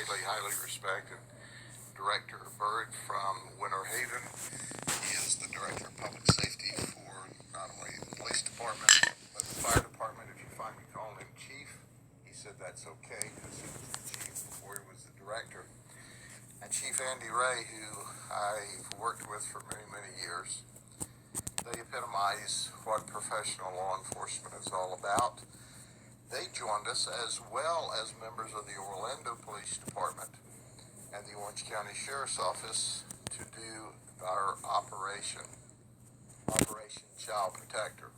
highly respected Director Bird from Winter Haven. He is the Director of Public Safety for not only the police department, but the fire department. If you find me calling him Chief, he said that's okay because he was the Chief before he was the Director. And Chief Andy Ray, who I've worked with for many years, they epitomize what professional law enforcement is all about. They joined us as well as members of the Orlando Police Department and the Orange County Sheriff's Office to do our Operation Child Protector.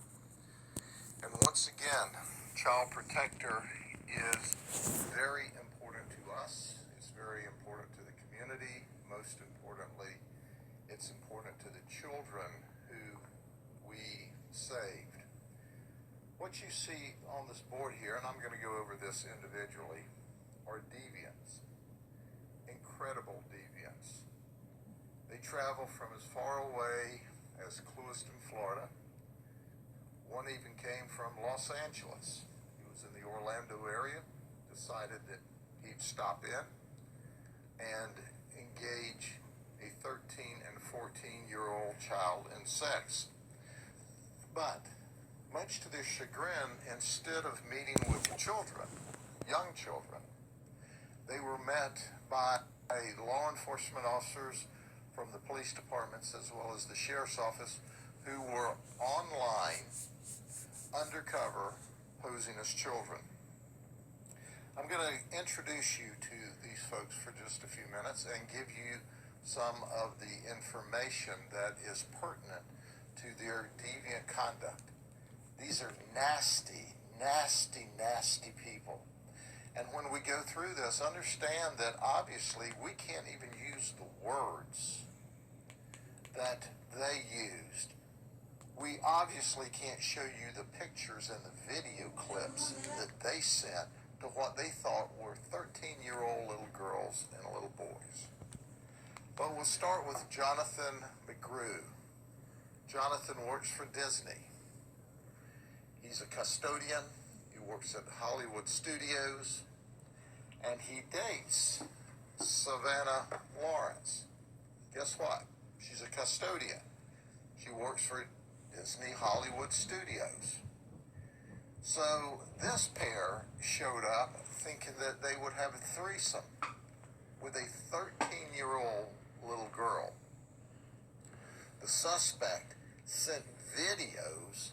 And once again, Child Protector is very important to us. It's very important to the community. Most importantly, it's important to the children who we saved. What you see on this board here, and I'm going to go over this individually, are deviants. Incredible deviants. They travel from as far away as Clewiston, Florida. One even came from Los Angeles. He was in the Orlando area, decided that he'd stop in and engage a 13 and 14-year-old child in sex. But much to their chagrin, instead of meeting with children, young children, they were met by law enforcement officers from the police departments as well as the sheriff's office who were online, undercover, posing as children. I'm going to introduce you to these folks for just a few minutes and give you some of the information that is pertinent to their deviant conduct. These are nasty people. And when we go through this, understand that obviously we can't even use the words that they used. We obviously can't show you the pictures and the video clips that they sent to what they thought were 13-year-old little girls and little boys. But we'll start with Jonathan Mcgrew. Jonathan works for Disney. He's a custodian. He works at Hollywood Studios. And he dates Savannah Lawrence. Guess what? She's a custodian. She works for Disney Hollywood Studios. So this pair showed up thinking that they would have a threesome with a 13-year-old little girl. The suspect sent videos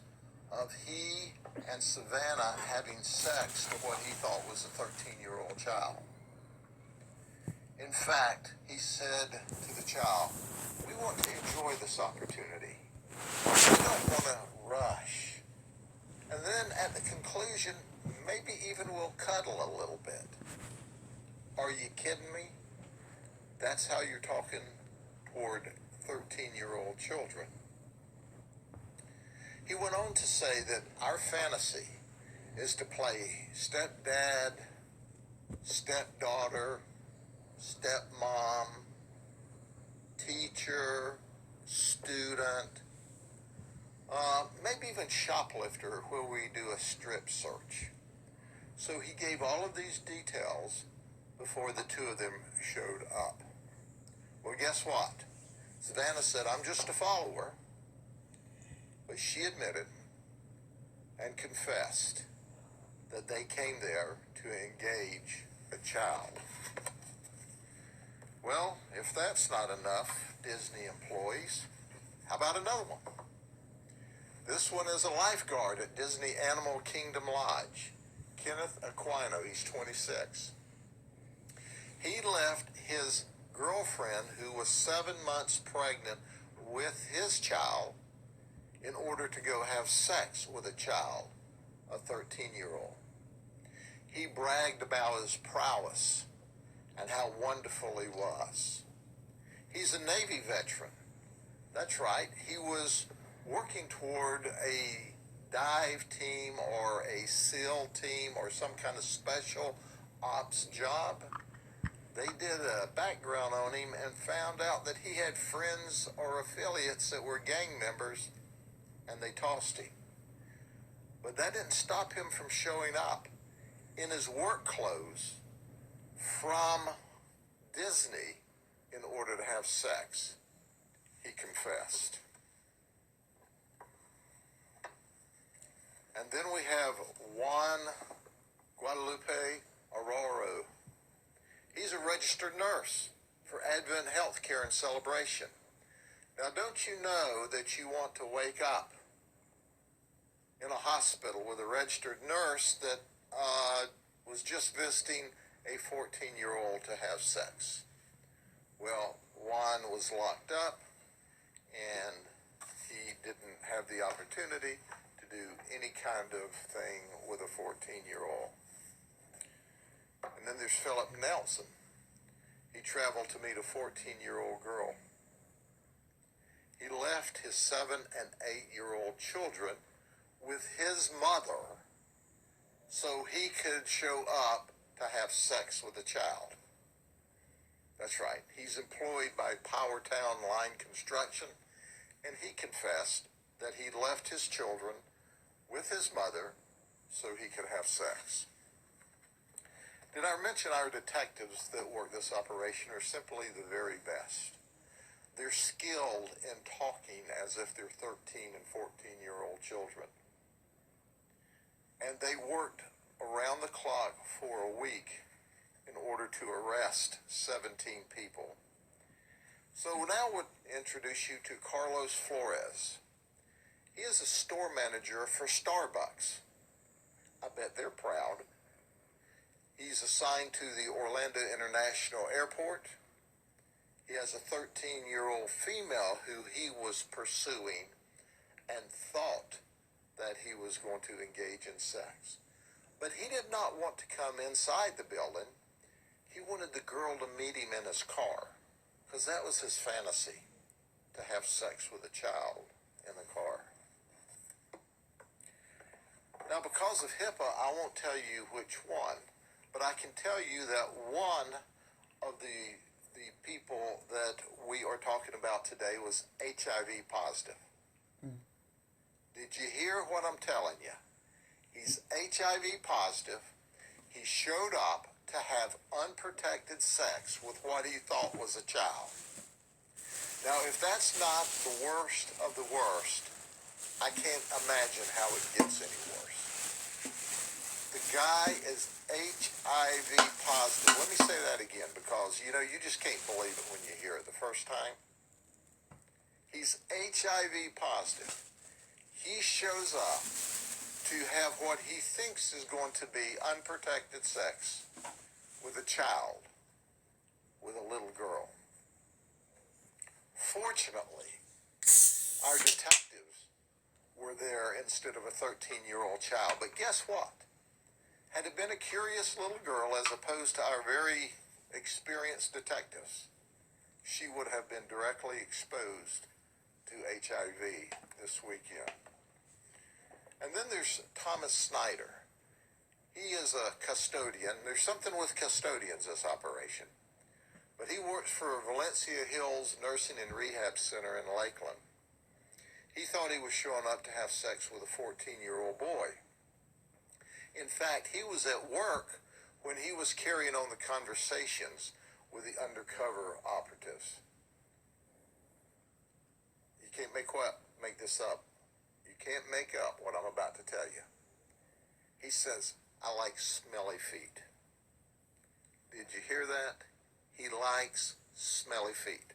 of he and Savannah having sex with what he thought was a 13-year-old child. In fact, he said to the child, "We want to enjoy this opportunity. We don't want to rush. And then at the conclusion, maybe even we'll cuddle a little bit." Are you kidding me? That's how you're talking toward 13-year-old children. He went on to say that our fantasy is to play stepdad, stepdaughter, stepmom, teacher, student, maybe even shoplifter, where we do a strip search. So he gave all of these details before the two of them showed up. Well, guess what? Savannah said, "I'm just a follower." But she admitted and confessed that they came there to engage a child. Well, if that's not enough, Disney employees, how about another one? This one is a lifeguard at Disney Animal Kingdom Lodge. Kenneth Aquino, he's 26. He left his girlfriend, who was 7 months pregnant with his child, in order to go have sex with a child, a 13-year-old. He bragged about his prowess and how wonderful he was. He's a Navy veteran. That's right. He was working toward a dive team or a SEAL team or some kind of special ops job. They did a background on him and found out that he had friends or affiliates that were gang members, and they tossed him. But that didn't stop him from showing up in his work clothes from Disney in order to have sex. He confessed. And then we have Juan Guadalupe Arroyo. He's a registered nurse for Advent Healthcare and Celebration. Now, don't you know that you want to wake up in a hospital with a registered nurse that was just visiting a 14-year-old to have sex? Well, Juan was locked up, and he didn't have the opportunity to do any kind of thing with a 14-year-old. And then there's Philip Nelson. He traveled to meet a 14-year-old girl. He left his 7- and 8-year-old children with his mother so he could show up to have sex with a child. That's right. He's employed by Powertown Line Construction, and he confessed that he left his children with his mother so he could have sex. Did I mention our detectives that work this operation are simply the very best? They're skilled in talking as if they're 13 and 14-year-old children. And they worked around the clock for a week in order to arrest 17 people. So now we'll introduce you to Carlos Flores. He is a store manager for Starbucks. I bet they're proud. He's assigned to the Orlando International Airport. He has a 13-year-old female who he was pursuing and thought that he was going to engage in sex. But he did not want to come inside the building. He wanted the girl to meet him in his car, because that was his fantasy, to have sex with a child in the car. Now, because of HIPAA, I won't tell you which one, but I can tell you that one of the people that we are talking about today was HIV positive. Did you hear what I'm telling you? He's HIV positive. He showed up to have unprotected sex with what he thought was a child. Now, if that's not the worst of the worst, I can't imagine how it gets any worse. The guy is HIV positive. Let me say that again, because, you just can't believe it when you hear it the first time. He's HIV positive. He shows up to have what he thinks is going to be unprotected sex with a child, with a little girl. Fortunately, our detectives were there instead of a 13-year-old child. But guess what? Had it been a curious little girl as opposed to our very experienced detectives, she would have been directly exposed to HIV this weekend. And then there's Thomas Snyder. He is a custodian. There's something with custodians, this operation. But he works for Valencia Hills Nursing and Rehab Center in Lakeland. He thought he was showing up to have sex with a 14-year-old boy. In fact, he was at work when he was carrying on the conversations with the undercover operatives. You can't make this up. You can't make up what I'm about to tell you. He says, I like smelly feet. Did you hear that? He likes smelly feet.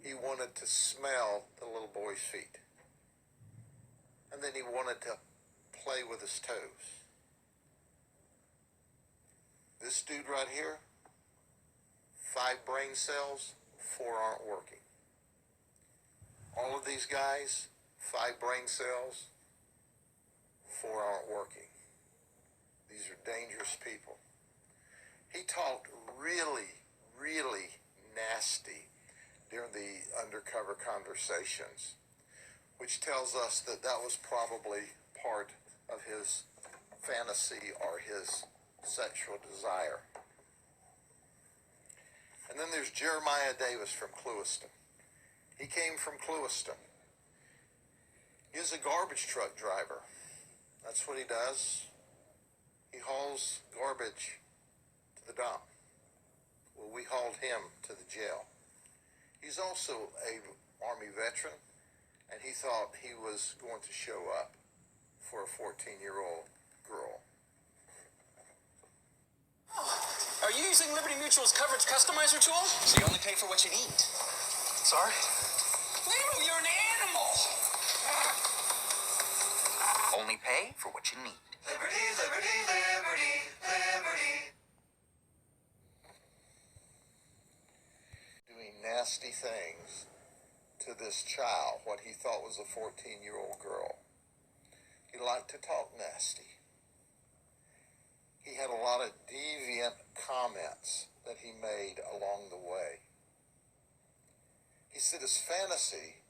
He wanted to smell the little boy's feet. And then he wanted to play with his toes. This dude right here, 5 brain cells, 4 aren't working. All of these guys, 5 brain cells, 4 aren't working. These are dangerous people. He talked really, really nasty during the undercover conversations, which tells us that that was probably part of his fantasy or his sexual desire. And then there's Jeremiah Davis from Clewiston. He came from Clewiston. He's a garbage truck driver. That's what he does. He hauls garbage to the dump. Well, we hauled him to the jail. He's also a Army veteran, and he thought he was going to show up for a 14-year-old girl. Are you using Liberty Mutual's coverage customizer tool? So you only pay for what you need. Sorry? Leo, you're an animal! Only pay for what you need. Liberty, liberty, liberty, liberty. Doing nasty things to this child, what he thought was a 14-year-old girl. He liked to talk nasty. He had a lot of deviant comments that he made along the way. He said his fantasy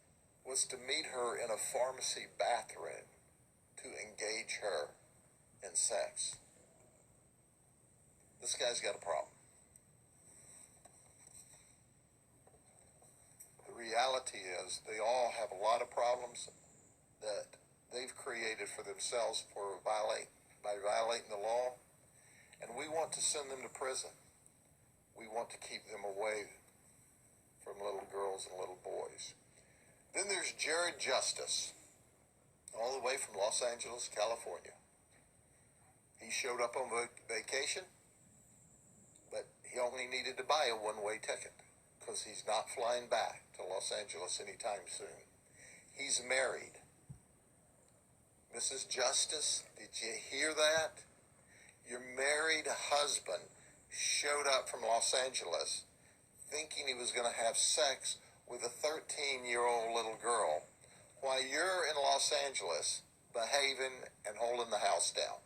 was to meet her in a pharmacy bathroom to engage her in sex. This guy's got a problem. The reality is they all have a lot of problems that they've created for themselves by violating the law, and we want to send them to prison. We want to keep them away from little girls and little boys. Then there's Jared Justice, all the way from Los Angeles, California. He showed up on vacation, but he only needed to buy a one-way ticket because he's not flying back to Los Angeles anytime soon. He's married. Mrs. Justice, did you hear that? Your married husband showed up from Los Angeles thinking he was going to have sex with a 13-year-old little girl while you're in Los Angeles behaving and holding the house down.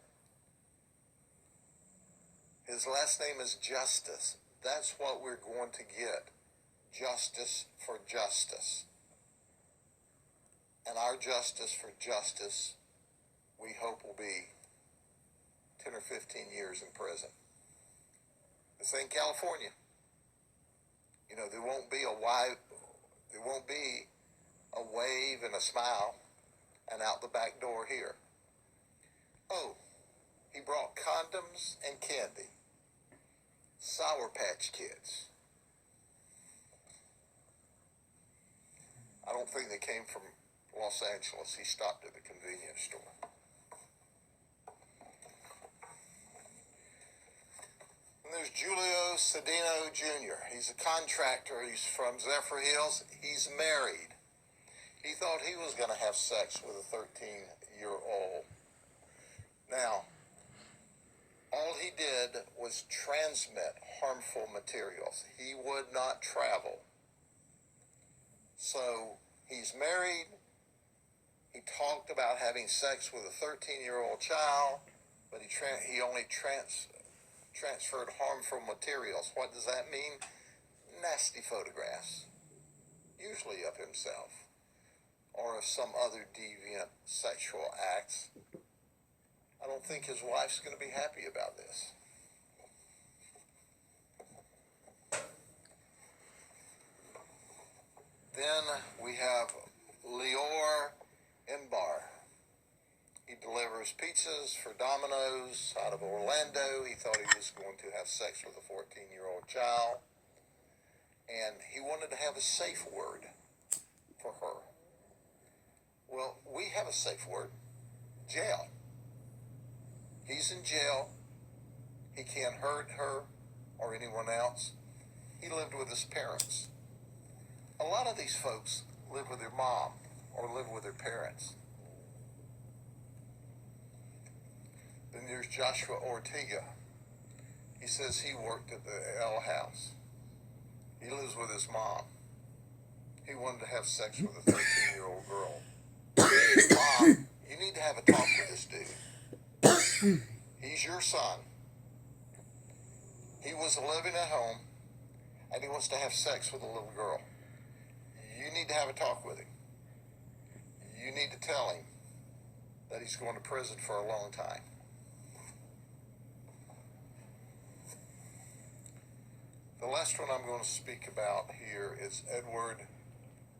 His last name is Justice. That's what we're going to get. Justice for justice. And our justice for justice, we hope, will be 10 or 15 years in prison. This ain't California. You know, there won't be a wave and a smile and out the back door here. Oh, he brought condoms and candy. Sour Patch Kids. I don't think they came from Los Angeles. He stopped at the convenience store. And there's Julio Cedeno Jr. He's a contractor. He's from Zephyr Hills. He's married. He thought he was going to have sex with a 13-year-old. Now, all he did was transmit harmful materials. He would not travel. So he's married. He talked about having sex with a 13-year-old child, but he only transferred harmful materials. What does that mean? Nasty photographs, usually of himself or of some other deviant sexual acts. I don't think his wife's going to be happy about this. Then we have Lior Imbar. He delivers pizzas for Domino's out of Orlando. He thought he was going to have sex with a 14-year-old child. And he wanted to have a safe word for her. Well, we have a safe word. Jail. He's in jail. He can't hurt her or anyone else. He lived with his parents. A lot of these folks live with their mom or live with their parents. Then there's Joshua Ortega. He says he worked at the L House. He lives with his mom. He wanted to have sex with a 13-year-old girl. Mom, you need to have a talk with this dude. He's your son. He was living at home, and he wants to have sex with a little girl. You need to have a talk with him. You need to tell him that he's going to prison for a long time. The last one I'm going to speak about here is Edward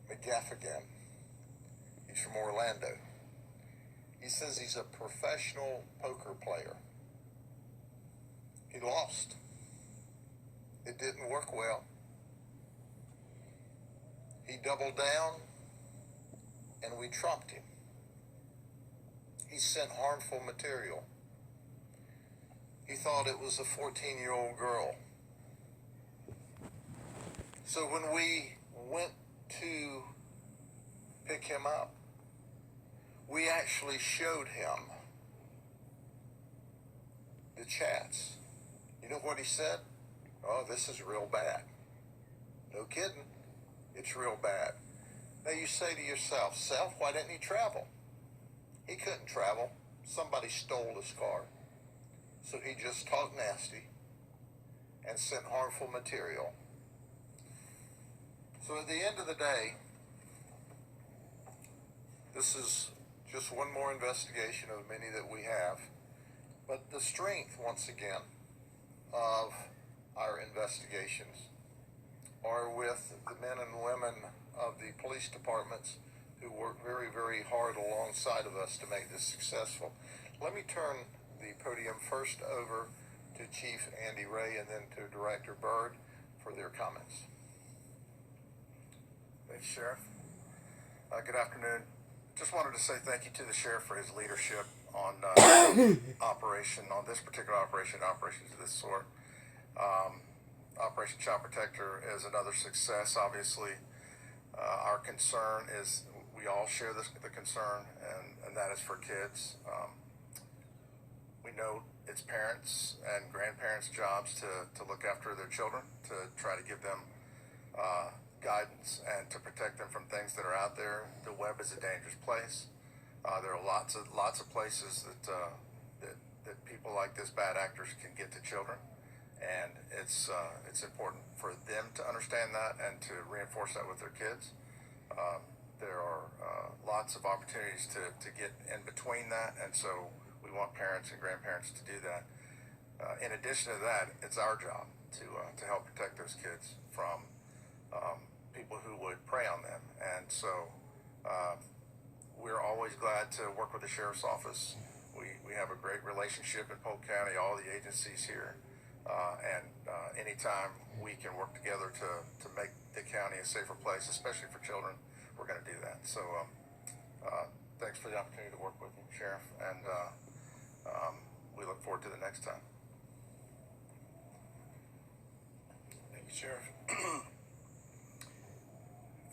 Mcgaffigan. He's from Orlando. He says he's a professional poker player. He lost. It didn't work well. He doubled down, and we trumped him. He sent harmful material. He thought it was a 14-year-old girl. So when we went to pick him up, we actually showed him the chats. You know what he said? Oh, this is real bad. No kidding. It's real bad. Now you say to yourself, Self, why didn't he travel? He couldn't travel. Somebody stole his car. So he just talked nasty and sent harmful material. So at the end of the day, this is just one more investigation of many that we have. But the strength, once again, of our investigations are with the men and women of the police departments who work very, very hard alongside of us to make this successful. Let me turn the podium first over to Chief Andy Ray and then to Director Byrd for their comments. Thanks, Sheriff. Good afternoon. Just wanted to say thank you to the Sheriff for his leadership on on this particular operations of this sort. Operation Child Protector is another success, obviously. Our concern is, we all share the concern, and that is for kids. We know it's parents and grandparents' jobs to look after their children, to try to give them guidance and to protect them from things that are out there. The web is a dangerous place. There are lots of places that people like this, bad actors, can get to children, and it's important for them to understand that and to reinforce that with their kids. There are lots of opportunities to get in between that, and so we want parents and grandparents to do that. In addition to that, it's our job to help protect those kids from people who would prey on them. And so we're always glad to work with the Sheriff's Office. We have a great relationship in Polk County, all the agencies here, and anytime we can work together to make the county a safer place, especially for children, we're going to do that. So thanks for the opportunity to work with you, Sheriff, and we look forward to the next time. Thank you, Sheriff.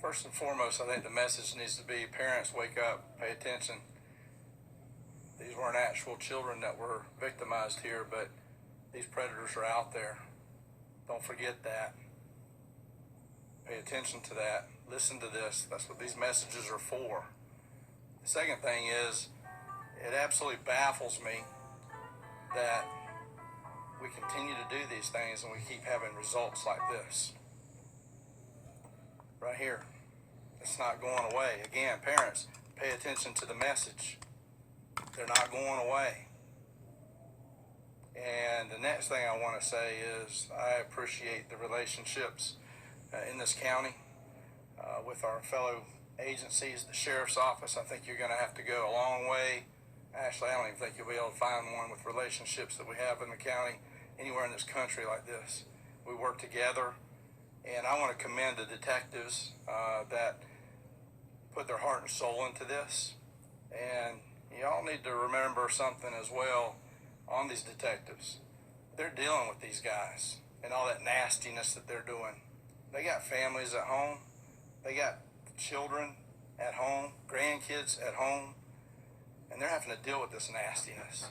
First and foremost, I think the message needs to be, parents, wake up, pay attention. These weren't actual children that were victimized here, but these predators are out there. Don't forget that. Pay attention to that. Listen to this. That's what these messages are for. The second thing is, it absolutely baffles me that we continue to do these things and we keep having results like this. Right here. It's not going away. Again, parents, pay attention to the message. They're not going away. And the next thing I want to say is, I appreciate the relationships in this county with our fellow agencies. The Sheriff's Office, I think you're going to have to go a long way. Actually, I don't even think you'll be able to find one with relationships that we have in the county anywhere in this country like this. We work together, and I want to commend the detectives that put their heart and soul into this. And y'all need to remember something as well on these detectives. They're dealing with these guys and all that nastiness that they're doing. They got families at home. They got children at home, grandkids at home, and they're having to deal with this nastiness.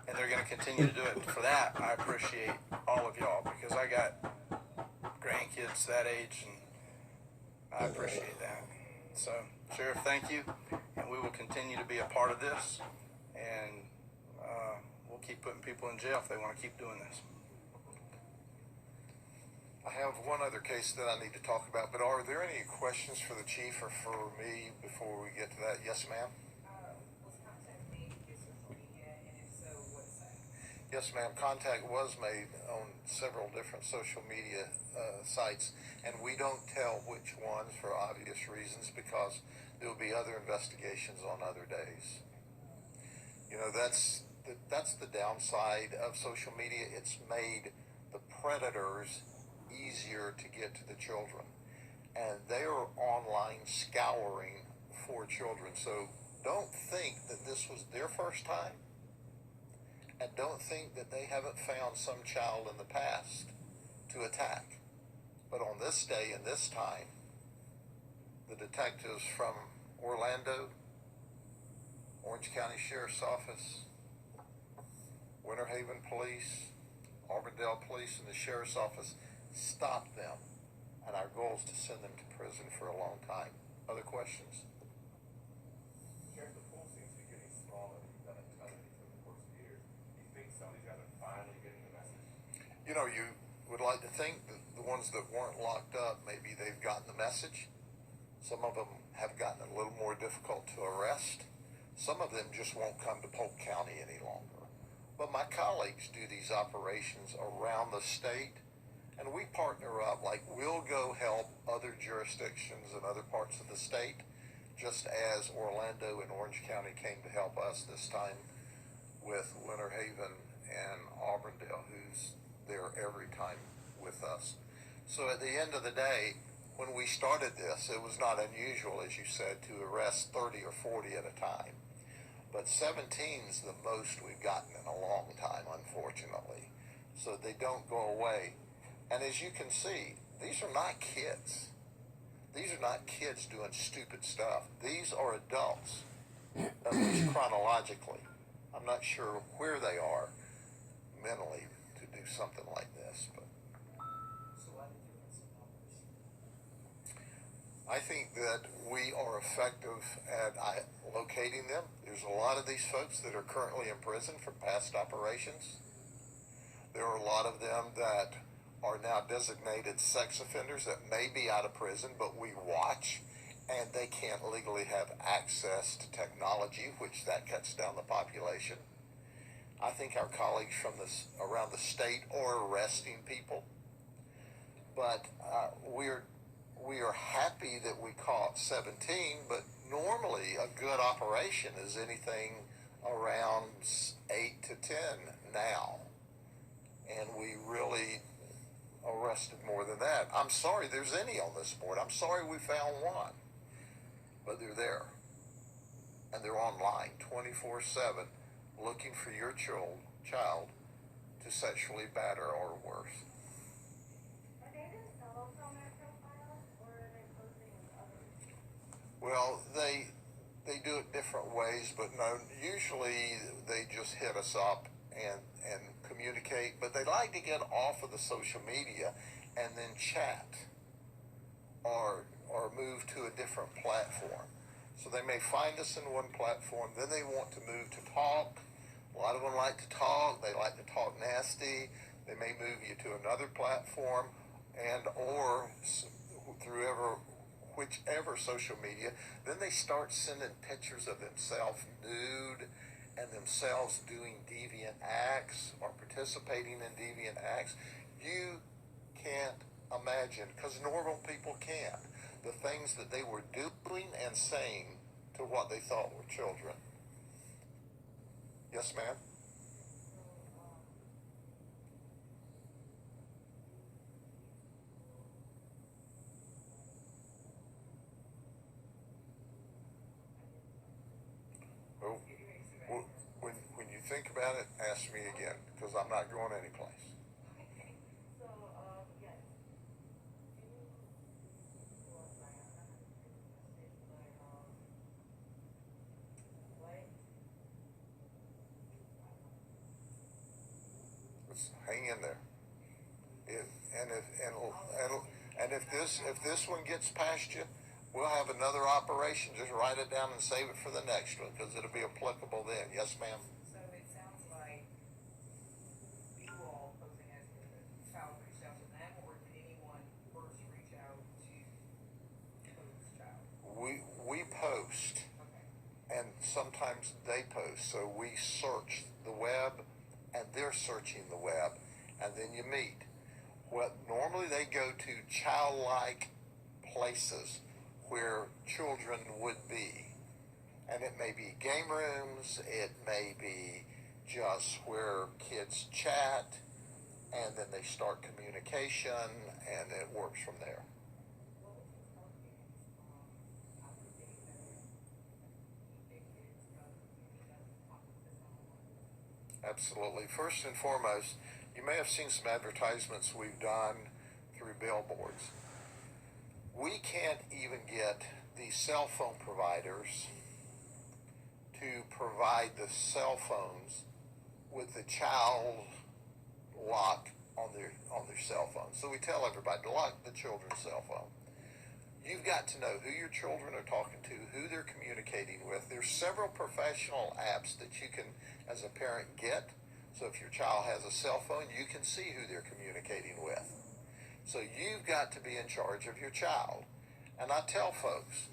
And they're going to continue to do it. For that, I appreciate all of y'all, because I got grandkids that age, and I appreciate that. So, Sheriff, thank you, and we will continue to be a part of this, and we'll keep putting people in jail if they want to keep doing this. I have one other case that I need to talk about, but are there any questions for the chief or for me before we get to that? Yes, ma'am? Was contact made through social media, and if so, what site? Yes, ma'am. Contact was made on several different social media sites, and we don't tell which ones for obvious reasons, because there will be other investigations on other days. You know, that's the downside of social media. It's made the predators easier to get to the children. And they are online scouring for children. So don't think that this was their first time. And don't think that they haven't found some child in the past to attack. But on this day and this time, the detectives from Orlando, Orange County Sheriff's Office, Winter Haven Police, Auburndale Police, and the Sheriff's Office stopped them. And our goal is to send them to prison for a long time. Other questions? Sheriff, the pool seems to be getting smaller. You've done a ton of these over the course of years. Do you think some of these guys are finally getting the message? You know, you would like to think that the ones that weren't locked up, maybe they've gotten the message. Some of them have gotten a little more difficult to arrest. Some of them just won't come to Polk County any longer. But my colleagues do these operations around the state, and we partner up. Like, we'll go help other jurisdictions in other parts of the state, just as Orlando and Orange County came to help us this time with Winter Haven and Auburndale, who's there every time with us. So at the end of the day, when we started this, it was not unusual, as you said, to arrest 30 or 40 at a time. But 17 is the most we've gotten in a long time, unfortunately. So they don't go away. And as you can see, these are not kids. These are not kids doing stupid stuff. These are adults, at least chronologically. I'm not sure where they are mentally to do something like this, but I think that we are effective at locating them. There's a lot of these folks that are currently in prison for past operations. There are a lot of them that are now designated sex offenders that may be out of prison, but we watch, and they can't legally have access to technology, which that cuts down the population. I think our colleagues from around the state are arresting people, but we are happy that we caught 17, but normally a good operation is anything around 8 to 10 now. And we really arrested more than that. I'm sorry there's any on this board. I'm sorry we found one. But they're there. And they're online 24/7 looking for your child to sexually batter or worse. Are they themselves on their profile, or are they posting with others? Well, they do it different ways, but no, usually they just hit us up and communicate, but they like to get off of the social media and then chat or move to a different platform. So they may find us in one platform, then they want to move to talk. A lot of them like to talk. They like to talk nasty. They may move you to another platform and or through whichever social media. Then they start sending pictures of themselves nude and themselves doing deviant acts or participating in deviant acts. You can't imagine, because normal people can't, the things that they were doing and saying to what they thought were children. Yes, ma'am? Well, when you think about it, ask me again, because I'm not going anyplace. Okay, so, yes. Let's hang in there. And if this one gets past you, we'll have another operation. Just write it down and save it for the next one, because it'll be applicable then. Yes, ma'am? So it sounds like you all posing as the child reached out to them, or did anyone first reach out to this child? We post, Okay. and sometimes they post. So we search the web, and they're searching the web, and then you meet. What normally they go to childlike places where children would be. And it may be game rooms, it may be just where kids chat, and then they start communication, and it works from there. What would you tell kids, after getting better, keep their kids from using those toxic online? Absolutely. First and foremost, you may have seen some advertisements we've done through billboards. We can't even get the cell phone providers to provide the cell phones with the child lock on their cell phone. So we tell everybody to lock the children's cell phone. You've got to know who your children are talking to, who they're communicating with. There's several professional apps that you can, as a parent, get. So if your child has a cell phone, you can see who they're communicating with. So you've got to be in charge of your child. And I tell folks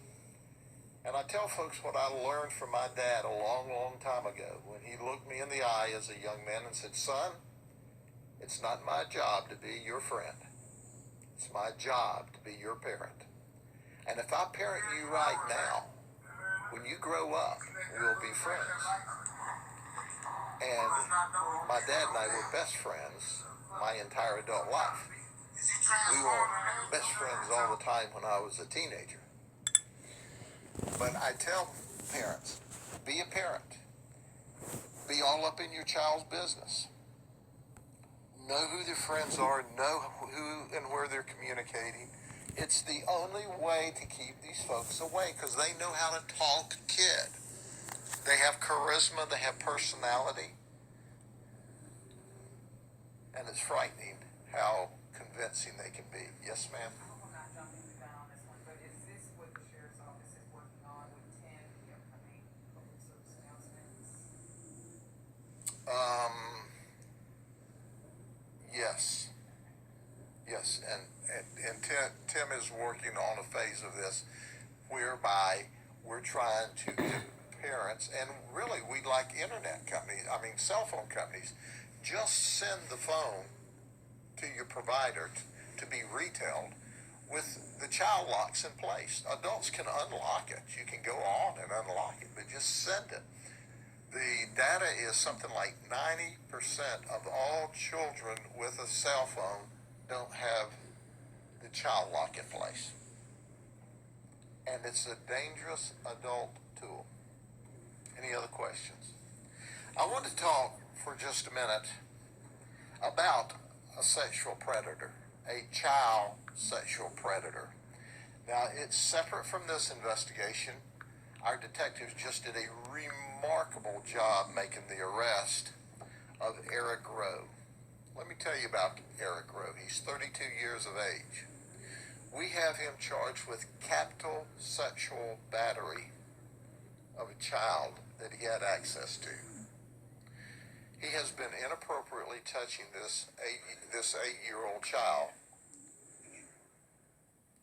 what I learned from my dad a long, long time ago when he looked me in the eye as a young man and said, "Son, it's not my job to be your friend. It's my job to be your parent. And if I parent you right now, when you grow up, we'll be friends." And my dad and I were best friends my entire adult life. We weren't best friends all the time when I was a teenager. But I tell parents, be a parent. Be all up in your child's business. Know who their friends are, know who and where they're communicating. It's the only way to keep these folks away because they know how to talk kid. They have charisma, they have personality. And it's frightening how convincing they can be. Yes, ma'am? I'm not jumping the gun on this one, but is this what the sheriff's office is working on with Tim, the upcoming public service announcements? Yes. Yes, and Tim is working on a phase of this whereby we're trying to get parents, and really we'd like cell phone companies, just send the phone to your provider to be retailed with the child locks in place. Adults can unlock it. You can go on and unlock it, but just send it. The data is something like 90% of all children with a cell phone don't have the child lock in place. And it's a dangerous adult tool. Any other questions? I want to talk for just a minute about a sexual predator, a child sexual predator. Now, it's separate from this investigation. Our detectives just did a remarkable job making the arrest of Eric Rowe. Let me tell you about Eric Rowe. He's 32 years of age. We have him charged with capital sexual battery of a child that he had access to. He has been inappropriately touching this 8-year-old child.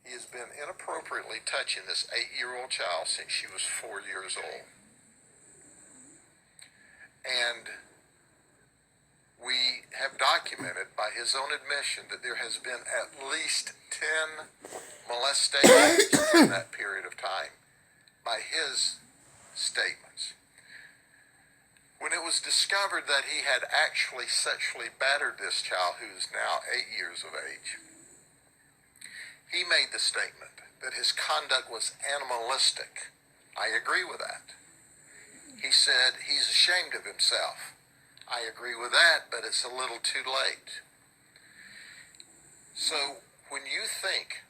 He has been inappropriately touching this 8-year-old child since she was 4 years old. And we have documented by his own admission that there has been at least 10 molestations in that period of time by his statements. When it was discovered that he had actually sexually battered this child, who is now 8 years of age, he made the statement that his conduct was animalistic. I agree with that. He said he's ashamed of himself. I agree with that, but it's a little too late. So when you think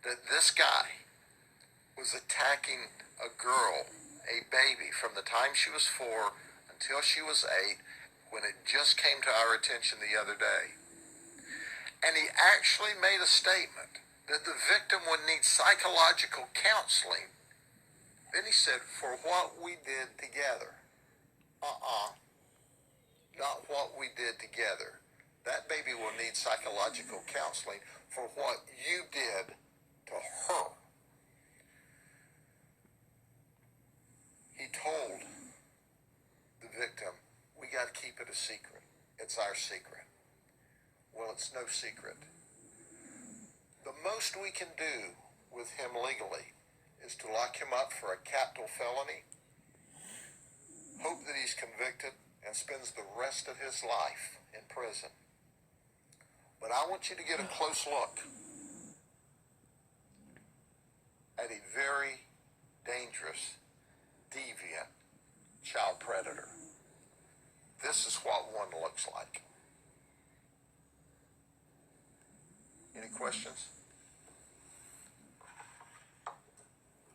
that this guy was attacking a girl, a baby, from the time she was 4 until she was 8, when it just came to our attention the other day, and he actually made a statement that the victim would need psychological counseling, then he said, for what we did together. Not what we did together. That baby will need psychological counseling for what you did to her. He told the victim, we got to keep it a secret. It's our secret. Well, it's no secret. The most we can do with him legally is to lock him up for a capital felony, hope that he's convicted, and spends the rest of his life in prison. But I want you to get a close look at a very dangerous, deviant child predator. This is what one looks like. Any questions?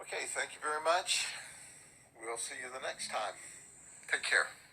Okay, thank you very much. We'll see you the next time. Take care.